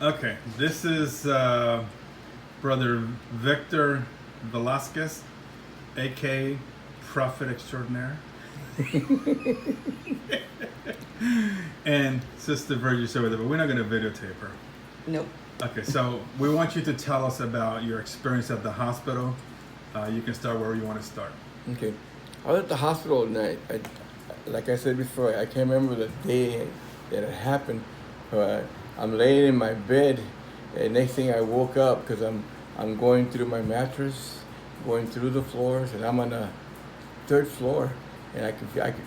Okay, this is Brother Victor Velasquez, aka Prophet Extraordinaire, and Sister Virgil over there, but we're not going to videotape her. Nope. Okay, so we want you to tell us about your experience at the hospital. You can start wherever you want to start. Okay. I was at the hospital and like I said before, I can't remember the day that it happened, but I'm laying in my bed, and next thing I woke up because I'm going through my mattress, going through the floors, and I'm on the third floor, and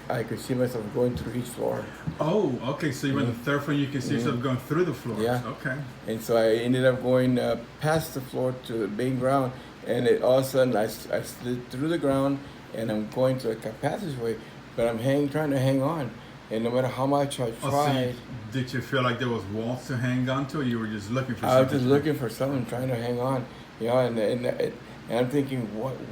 I could see myself going through each floor. Oh, okay, so you're on the third floor, you can see yourself going through the floors. Yeah. Okay. And so I ended up going past the floor to the main ground, and all of a sudden I slid through the ground, and I'm going to a passageway, but I'm trying to hang on, and no matter how much I Oh, tried, did you feel like there was walls to hang on to, or you were just looking for I something? was just looking for something, trying to hang on, and I'm thinking,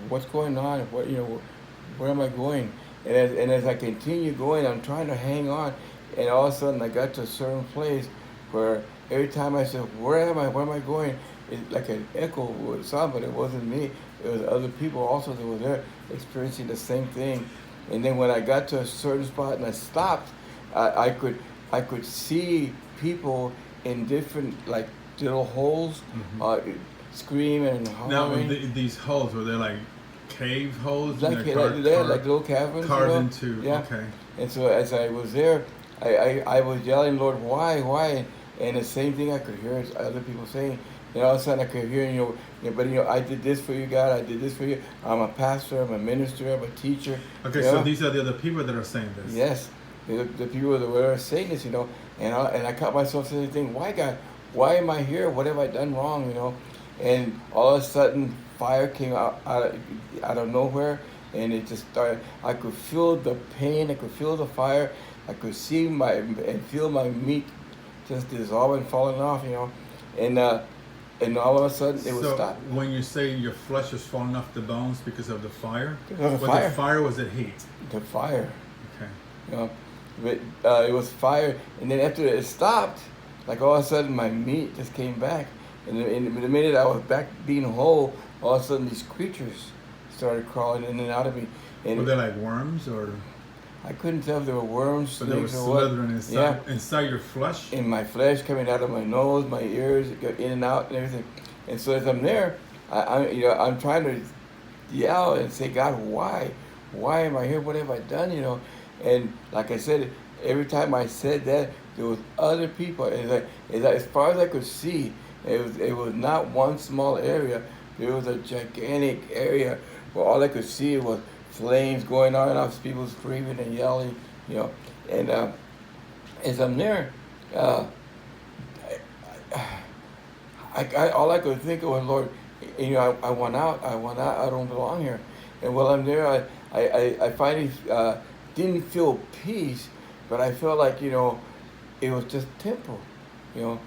what's going on? Where am I going? And as I continue going, I'm trying to hang on, and all of a sudden I got to a certain place where every time I said, "Where am I? Where am I going?" It's like an echo would sound, but it wasn't me. It was other people also that were there experiencing the same thing. And then when I got to a certain spot and I stopped, I could see people in different like little holes, screaming and Now, hollering. these holes, were they like cave holes? Like they're like little caverns, carved into, Yeah. okay. And so as I was there, I was yelling, "Lord, why?" And the same thing I could hear other people saying. And all of a sudden I could hear, but I did this for you, God. I did this for you. I'm a pastor. I'm a minister. I'm a teacher. Okay, you so know? these are the other people that are saying this. Yes, the people that were saying this, and I caught myself saying, "Why, God? Why am I here? What have I done wrong?" And all of a sudden, fire came out of nowhere, and it just started. I could feel the pain. I could feel the fire. I could see and feel my meat just dissolving, falling off, and all of a sudden it would So stop. when you say your flesh is falling off the bones because of the fire, Because of the was fire. it fire or was it heat? The fire. Okay. you know. But it was fire, and then after it stopped, like all of a sudden my meat just came back, and in the minute I was back being whole, all of a sudden these creatures started crawling in and out of me, Were and they like worms, or I couldn't tell if they were worms, so they were snakes, or what. slithering Yeah, inside your flesh? in my flesh coming out of my nose, my ears, it got in and out and everything. And so as I'm there, I'm trying to yell and say, God, why? Why am I here? What have I done? And like I said, every time I said that, there was other people. As far as I could see, it was not one small area. There was a gigantic area where all I could see was flames going on and off, people screaming and yelling, And as I'm there, uh, all I could think of was, Lord, I want out. I want out. I don't belong here. And while I'm there, I finally didn't feel peace, but I felt like, it was just temporal, you know.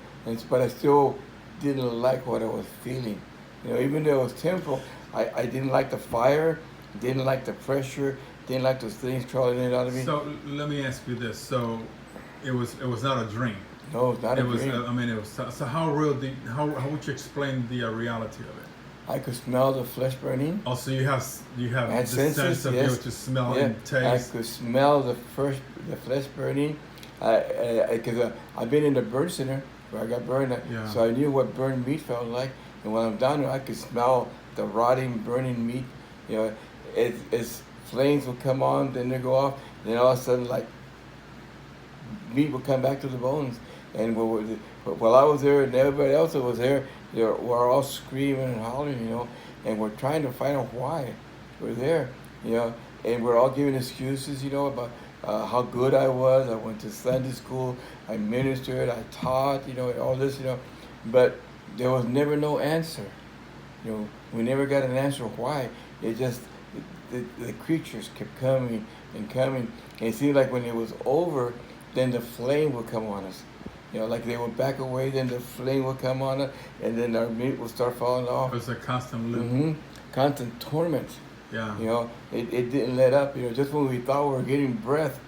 But I still didn't like what I was feeling. Even though it was temporal, I didn't like the fire, didn't like the pressure, didn't like those things crawling in and out of me. So let me ask you this. So it was not a dream. No, it's not It a was. dream. I mean, it was. So how real? How would you explain the reality of it? I could smell the flesh burning. Also, you have I had the senses, sense of yes. you to smell Yeah, and I taste. could smell the flesh burning. Because I've been in the burn center where I got burned, Yeah. so I knew what burned meat felt like. And when I'm down there, I could smell the rotting, burning meat. As flames would come on, then they go off, then all of a sudden, like meat would come back to the bones. And while I was there and everybody else that was there, we're all screaming and hollering, and we're trying to find out why we're there, and we're all giving excuses, about how good I was. I went to Sunday school, I ministered, I taught, all this, but there was never no answer. We never got an answer why. It just the creatures kept coming and coming, and it seemed like when it was over, then the flame would come on us. Like they would back away, then the flame would come on us, and then our meat would start falling It off. was a constant loop. Constant torment. Yeah. It didn't let up. Just when we thought we were getting breath,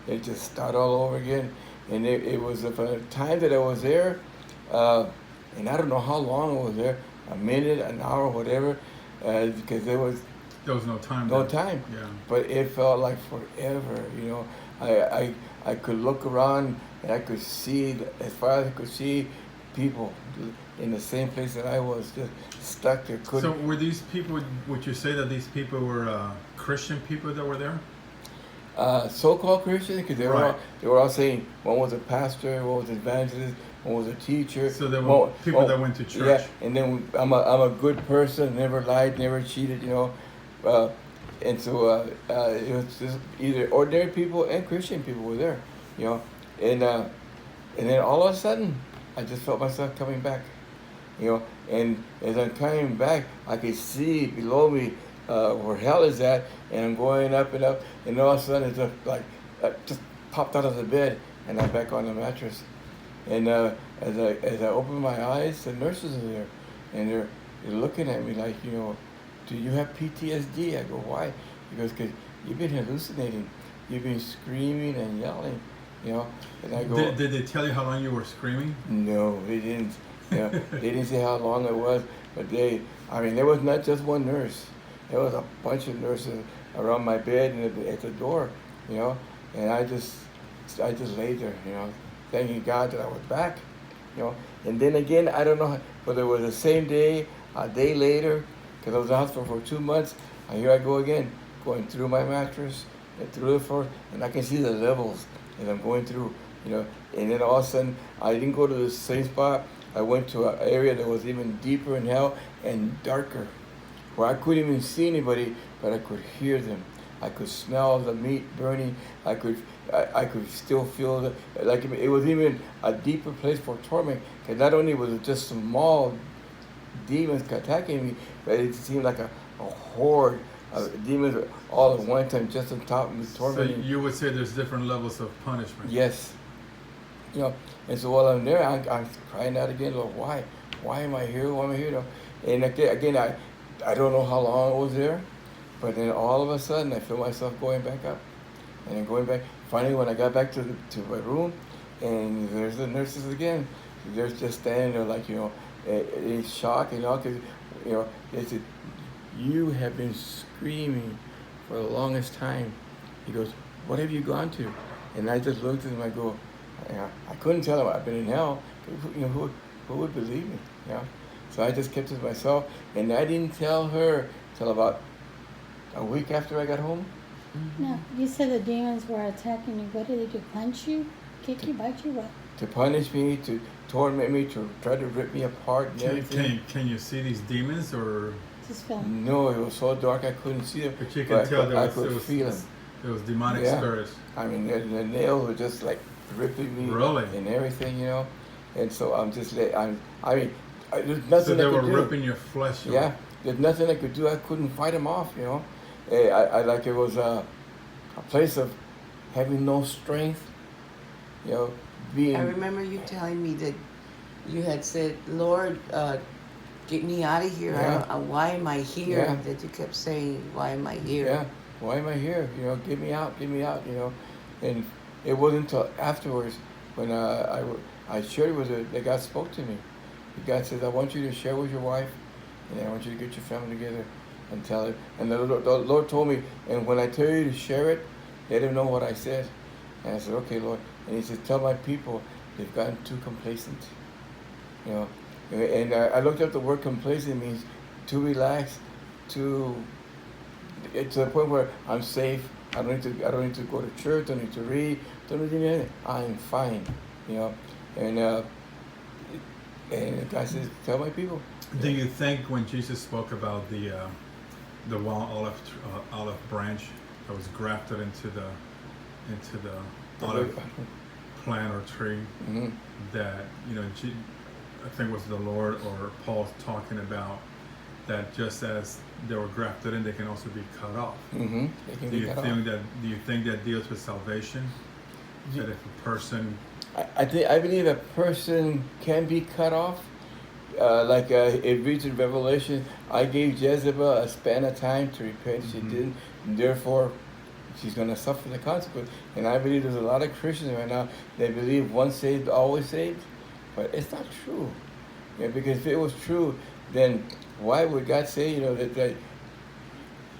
it just started all over again. And it was from the time that I was there And I don't know how long I was there, a minute, an hour, whatever, because there was There was no time. no then. time. Yeah. But it felt like forever, you know. I could look around and I could see, as far as I could see, people in the same place that I was, just stuck there. So were these people? Would you say that these people were Christian people that were there? So-called Christians, because Right. they were all saying one was a pastor, one was an evangelist, one was a teacher. So there were people that went to church. Yeah, and then I'm a good person, never lied, never cheated, you know. And so it was just either ordinary people and Christian people were there, you know. And then all of a sudden, I just felt myself coming back, you know. And as I'm coming back, I could see below me where hell is at, and I'm going up and up, and all of a sudden it just like just popped out of the bed, and I'm back on the mattress. And as I open my eyes, the nurses are there, and they're looking at me like, you know, do you have PTSD? I go, why? He goes, because you've been hallucinating, you've been screaming and yelling, you know. And I go, Did they tell you how long you were screaming? no, they didn't. You know, they didn't say how long it was, but I mean, there was not just one nurse. There was a bunch of nurses around my bed and at the door, you know. And I just laid there, you know, thanking God that I was back, you know. And then again, I don't know whether it was the same day, a day later, because I was in the hospital for 2 months, and here I go again, going through my mattress and through the floor, and I can see the levels that I'm going through, you know. And then all of a sudden, I didn't go to the same spot. I went to an area that was even deeper in hell and darker, where I couldn't even see anybody, but I could hear them. I could smell the meat burning. I could still feel like it was even a deeper place for torment. Because not only was it just small demons attacking me, but it seemed like a horde of demons all at one time, just on top of me, So tormenting. you would say there's different levels of punishment. Yes. You know, and so while I'm there, I'm crying out again, Lord, why? Why am I here? Why am I here? Though? And again, I don't know how long I was there, but then all of a sudden, I feel myself going back up. And then going back. Finally, when I got back to my room, and there's the nurses again. They're just standing there like, you know, in shock, you know, because, you know, they said, you have been screaming for the longest time. He goes, what have you gone to? And I just looked at him, I go, I couldn't tell him I've been in hell. You know, who would believe me? You know? So I just kept it to myself, and I didn't tell her till about a week after I got home. No, you said the demons were attacking you. What did they do? Punch you? Kick you? Bite you? What? To punish me, to torment me, to try to rip me apart and everything. Can you see these demons or? Just feel. No, it was so dark I couldn't see them. But you can tell I could feel them. There was demonic Yeah. spirits. I mean, the nails were just like ripping me Really? and everything, you know. And so I'm just, there's nothing So they I were could do. ripping your flesh. Yeah, there's nothing I could do. I couldn't fight them off, you know. I like it was a place of having no strength, you know, being. I remember you telling me that you had said, Lord, get me out of here. Yeah. Why am I here? Yeah. That you kept saying, why am I here? Yeah, why am I here? You know, get me out, you know. And it wasn't until afterwards when I shared with her that God spoke to me. God says, I want you to share with your wife, and I want you to get your family together and tell her. And the Lord told me, and when I tell you to share it, let them know what I said. And I said, okay, Lord. And he said, tell my people they've gotten too complacent. You know, and I looked up the word complacent means too relaxed, to the point where I'm safe. I don't need to go to church. Don't need to read. Don't need to do anything. I'm fine. You know, and God says, tell my people. Do you think when Jesus spoke about the wild olive branch that was grafted into the olive plant or tree, Mm-hmm. that I think it was the Lord or Paul talking about that just as they were grafted in, they can also be cut off. Mm-hmm. They can Do be you cut off. think that deals with salvation? That if a person I believe a person can be cut off. It reads in Revelation, I gave Jezebel a span of time to repent. She Mhm. didn't. And therefore, she's going to suffer the consequence. And I believe there's a lot of Christians right now that believe once saved, always saved. but it's not true. Yeah, because if it was true, then why would God say, that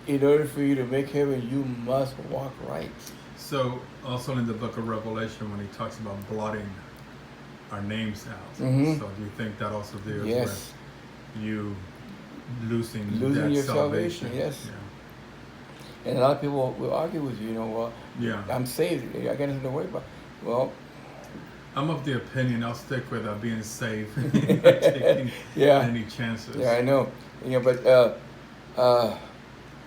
in order for you to make heaven, you must walk right? So also in the book of Revelation, when he talks about blotting our names out, Mhm. so do you think that also deals Yes. with you losing Losing that your salvation? salvation, yes. And a lot of people will argue with you, well, Yeah. I'm saved, I got nothing to worry about. Well, I'm of the opinion I'll stick with being safe, not taking Yeah. any chances. yeah, I know. But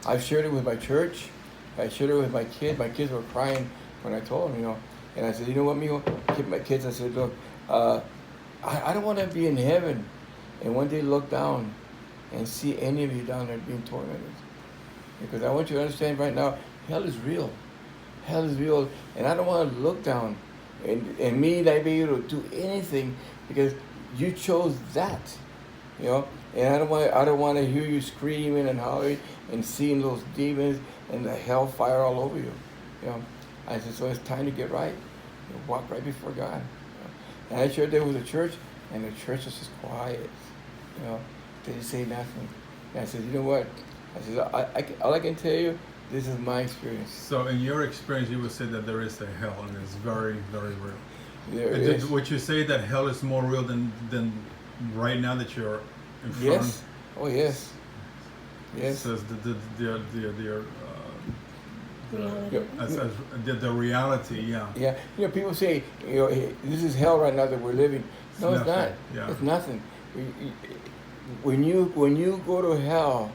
I've shared it with my church. I shared it with my kids. My kids were crying when I told them, And I said, you know what, mijo? My kids, I said, look, I don't want to be in heaven and one day look down and see any of you down there being tormented. Because I want you to understand right now, hell is real. Hell is real. And I don't want to look down and me not be able to do anything because you chose that. And I don't want to hear you screaming and hollering and seeing those demons and the hellfire all over you. I said, so it's time to get right. Walk right before God. And I shared there with the church, and the church was just quiet. They didn't say nothing. And I said, you know what? I said, all I can tell you, this is my experience. So in your experience, you would say that there is a hell, and it's very, very real. There And is. would you say that hell is more real than right now that you're in front? Yes. Oh, yes. It Yes. says Reality. the reality, yeah. Yeah. People say, this is hell right now that we're living. No, it's not. nothing, yeah. It's nothing. When you go to hell,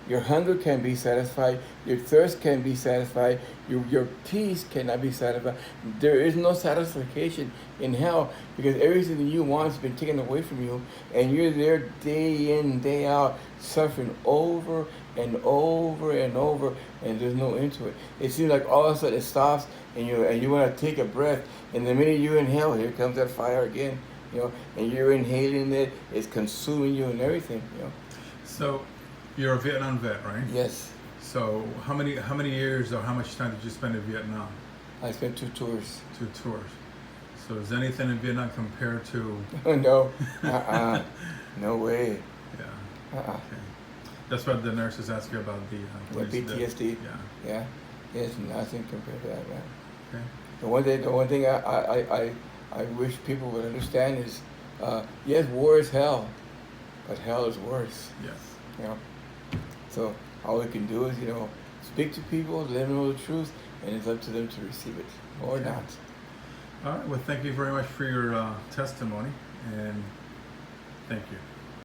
your hunger can be satisfied, your thirst can be satisfied, your peace cannot be satisfied. There is no satisfaction in hell because everything that you want has been taken away from you, and you're there day in, day out, suffering over and over and over, and there's no end to it. It seems like all of a sudden it stops, and you want to take a breath, and the minute you inhale, here comes that fire again, and you're inhaling it, it's consuming you and everything, So you're a Vietnam vet, right? Yes. So how many years or how much time did you spend in Vietnam? I spent 2 tours. 2 tours. So is anything in Vietnam compared to? No. No way. Yeah. Okay. That's what the nurses ask you about the PTSD. Yeah. Yeah. There's nothing compared to that, man. Okay. The one thing I wish people would understand is, yes, war is hell, but hell is worse. Yes. So all we can do is, speak to people, let them know the truth, and it's up to them to receive it or Okay. not. All right. Well, thank you very much for your testimony, and thank you.